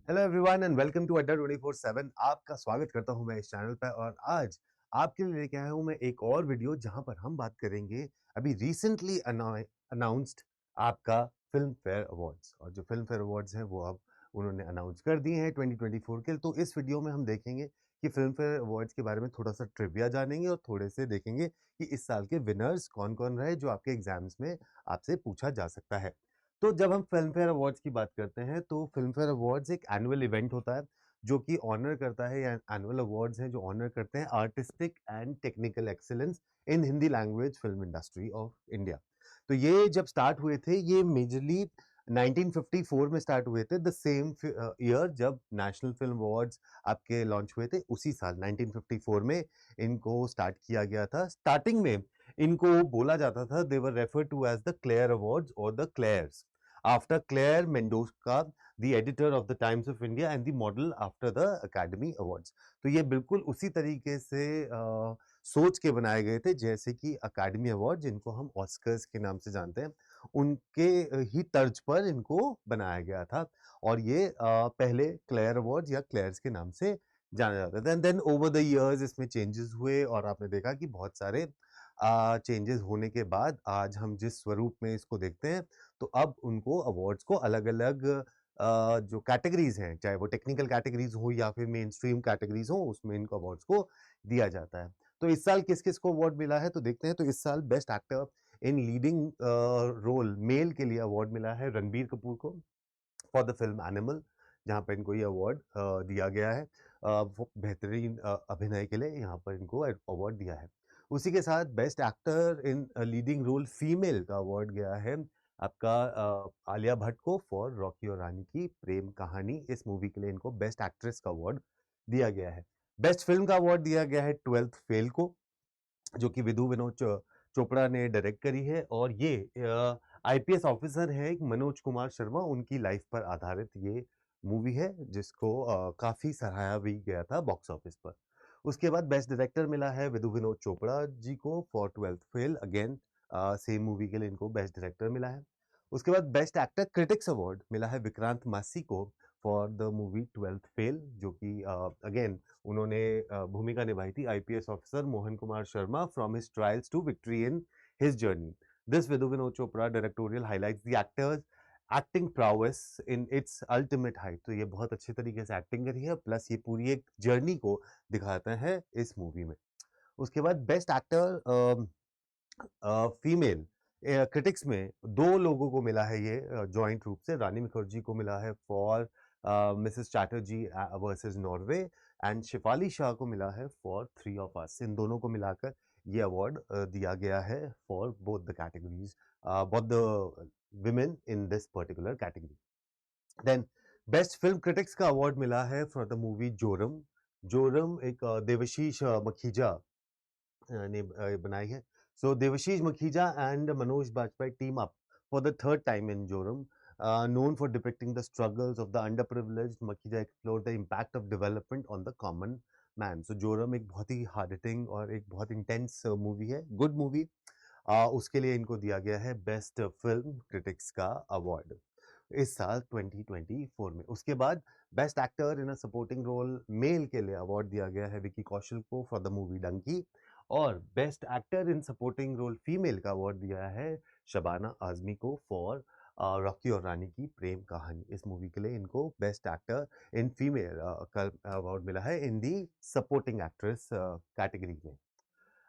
Hello everyone and welcome to Adda 24/7। आपका स्वागत करता हूं मैं इस चैनल पर और आज आपके लिए लेके आया हूं मैं एक और वीडियो जहां पर हम बात करेंगे अभी रिसेंटली अनाउंस्ड आपका फिल्म फेयर अवार्ड्स। और जो फिल्म फेयर अवार्ड्स हैं वो अब उन्होंने अनाउंस कर दिए हैं 2024 के। तो इस वीडियो में हम देखेंगे कि फिल्म फेयर अवार्ड्स के बारे में थोड़ा सा ट्रिविया जानेंगे और थोड़े से देखेंगे कि इस साल के विनर्स कौन कौन रहे जो आपके एग्जाम्स में आपसे पूछा जा सकता है। तो जब हम फिल्म फेयर अवार्ड्स की बात करते हैं तो फिल्म फेयर अवार्ड्स एक एनुअल इवेंट होता है जो कि ऑनर करता है, या एनुअल अवार्ड्स हैं जो ऑनर करते हैं artistic and technical excellence in Hindi language film industry of India. तो ये जब स्टार्ट हुए थे, ये मेजरली 1954 में स्टार्ट हुए थे, द सेम ईयर जब नेशनल फिल्म अवार्ड्स आपके लॉन्च हुए थे। उसी साल 1954 में इनको स्टार्ट किया गया था। स्टार्टिंग में इनको बोला जाता था, they were referred to as the Clare awards और the Clares after Clare Mendonca, the editor of the Times of India and the model after the academy awards. तो ये बिल्कुल उसी तरीके से सोच के बनाए गए थे जैसे कि अकेडमी अवार्ड, जिनको हम ऑस्कर्स के नाम से जानते हैं, उनके ही तर्ज पर इनको बनाया गया था। और ये पहले क्लेयर अवार्ड्स या क्लेयर्स के नाम से जाना जाता था। देन ओवर द इयर्स इसमें चेंजेस हुए और आपने देखा कि बहुत सारे चेंजेस होने के बाद आज हम जिस स्वरूप में इसको देखते हैं, तो अब उनको अवार्ड्स को अलग-अलग जो कैटेगरीज हैं, चाहे वो टेक्निकल कैटेगरीज हो या फिर मेन स्ट्रीम कैटेगरीज हो, उसमें इनको अवार्ड्स को दिया जाता है। तो इस साल किस-किस को अवार्ड मिला है तो देखते हैं। तो इस साल best actor in leading role male के लिए अवार्ड मिला है रणबीर कपूर को फॉर द फिल्म एनिमल, जहाँ पर इनको ये अवार्ड दिया गया है। वो बेहतरीन अभिनय के लिए यहाँ पर इनको अवार्ड दिया है। उसी के साथ best actor in leading role female का अवार्ड गया है आपका आलिया भट्ट को फॉर रॉकी और रानी की प्रेम कहानी। इस मूवी के लिए इनको बेस्ट एक्ट्रेस का अवार्ड दिया गया है। बेस्ट फिल्म का अवार्ड दिया गया है ट्वेल्थ फेल को, जो कि विधु विनोद चोपड़ा ने डायरेक्ट करी है। और ये आईपीएस ऑफिसर है एक मनोज कुमार शर्मा, उनकी लाइफ पर आधारित ये मूवी है, जिसको काफी सराहा भी गया था बॉक्स ऑफिस पर। उसके बाद बेस्ट डायरेक्टर मिला है विधु विनोद चोपड़ा जी को for twelfth fail. Again same movie के लिए इनको बेस्ट डायरेक्टर मिला है। उसके बाद बेस्ट एक्टर क्रिटिक्स अवार्ड मिला है विक्रांत मासी को for the movie twelfth fail, जो कि अगेन उन्होंने भूमिका निभाई थी IPS officer Mohan Kumar Sharma from his trials to victory in his journey. This Vidhu Vinod Chopra directorial highlights the actor's acting prowess in its ultimate height. तो ये बहुत अच्छे तरीके से एक्टिंग करी है, प्लस ये पूरी एक जर्नी को दिखाता है इस मूवी में। उसके बाद बेस्ट एक्टर फीमेल क्रिटिक्स में दो लोगों को मिला है ये जॉइंट रूप से। रानी मुखर्जी को मिला है for Mrs Chatterjee versus Norway, and Shefali Shah को मिला है फॉर थ्री ऑफ अस। इन दोनों को मिलाकर ये अवार्ड दिया गया है for both the categories, both the women in this particular category. Then best film critics का अवार्ड मिला है for the movie Joram. Joram एक देवशीष मखीजा ने बनाई है। So Devashish Makhija and Manoj Bajpayee team up for the third time in Joram. Known for depicting the struggles of the underprivileged, Makhija explored the impact of development on the common man. So Joram एक बहुत ही hard hitting और एक बहुत intense movie है, good movie। उसके लिए इनको दिया गया है बेस्ट फिल्म क्रिटिक्स का अवार्ड इस साल 2024 में। उसके बाद best actor in a supporting role male के लिए अवार्ड दिया गया है विकी कौशल को फॉर द मूवी डंकी। और best actor in supporting role female का अवार्ड दिया है शबाना आजमी को फॉर रॉकी और रानी की प्रेम कहानी। इस मूवी के लिए इनको बेस्ट एक्टर इन फीमेल का अवार्ड मिला है इन दी सपोर्टिंग एक्ट्रेस कैटेगरी में।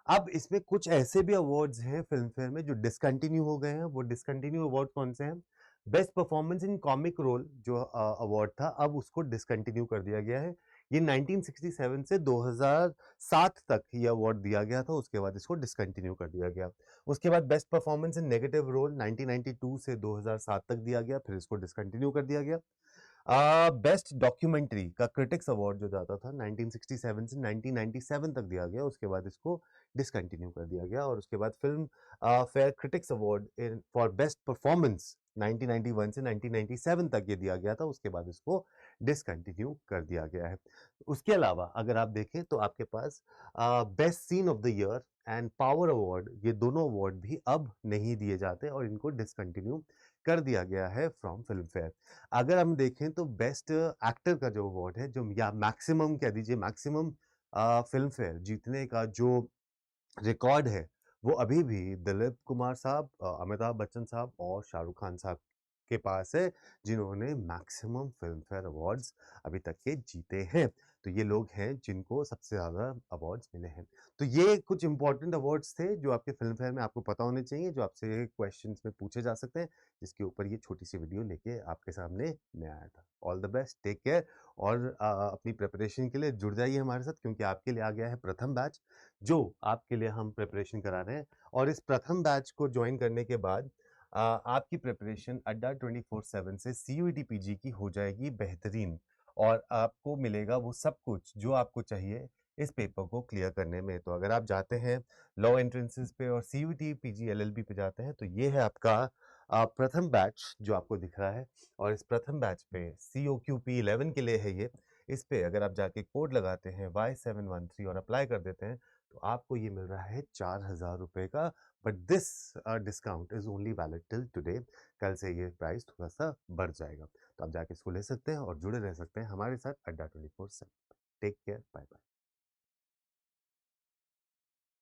अब इसमें कुछ ऐसे भी अवार्ड्स हैं फिल्म फेयर में जो डिसकंटिन्यू हो गए हैं। वो डिसकंटिन्यू अवार्ड कौन से हैं? Best performance in comic role जो अवार्ड था, अब उसको डिसकंटिन्यू कर दिया गया है। ये 1967 से 2007 तक ये अवार्ड दिया गया था, उसके बाद इसको डिसकंटिन्यू कर दिया गया। उसके बाद best performance in negative role 1992 से 2007 तक दिया गया, फिर इसको डिसकंटिन्यू कर दिया गया। बेस्ट डॉक्यूमेंट्री का क्रिटिक्स अवार्ड जो जाता था 1967 से 1997 तक दिया गया, उसके बाद इसको डिसकंटिन्यू कर दिया गया। और उसके बाद film fair critics award for best performance 1991 से 1997 तक ये दिया गया था, उसके बाद इसको डिसकंटिन्यू कर दिया गया है। उसके अलावा अगर आप देखें तो आपके पास best scene of the year and power award, ये दोनों अवार्ड भी अब नहीं दिए जाते और इनको डिसकंटिन्यू कर दिया गया है फ्रॉम फ़िल्म फेयर। अगर हम देखें तो बेस्ट एक्टर का जो अवार्ड है, जो या मैक्सिमम कह दीजिए मैक्सिमम फ़िल्म फेयर जीतने का जो रिकॉर्ड है, वो अभी भी दिलीप कुमार साहब, अमिताभ बच्चन साहब और शाहरुख खान साहब के पास है, जिन्होंने मैक्सिमम फ़िल्म फेयर अवार्ड्स अभी तक के जीते हैं। तो ये लोग हैं जिनको सबसे ज़्यादा अवार्ड्स मिले हैं। तो ये कुछ इम्पोर्टेंट अवार्ड्स थे जो आपके फ़िल्म फेयर में आपको पता होने चाहिए, जो आपसे क्वेश्चन्स में पूछे जा सकते हैं, जिसके ऊपर ये छोटी-सी वीडियो लेके आपके सामने मैं आया था। All the best, take care और अपनी प्रिपरेशन के लिए जुड़ जाइए हमारे साथ क्योंकि आपके लिए आ गया है प्रथम बैच। जो आपके लिए हम प्रिपरेशन करा रहे हैं और इस प्रथम बैच को ज्वाइन करने के बाद आपकी प्रिपरेशन अड्डा 24/7 से सीयूईटी पीजी की हो जाएगी बेहतरीन और आपको मिलेगा वो सब कुछ जो आपको चाहिए इस पेपर को क्लियर करने में। तो अगर आप जाते हैं लॉ एंट्रेंसेस पे और सीयूईटी पीजी एलएलबी पे जाते हैं तो ये है आपका प्रथम बैच जो आपको दिख रहा है और इस प्रथम बैच पे COQP 11 के लिए है ये। इस पे अगर आप जाके कोड लगाते हैं Y713 और अप्लाई कर देते हैं तो आपको ये मिल रहा है 4,000 रुपए का। But this discount is only valid till today. कल से ये प्राइस थोड़ा सा बढ़ जाएगा। तो आप जाके इसको ले सकते हैं और जुड़े रह सकते हैं हमारे साथ Adda 24/7। Take care, bye bye.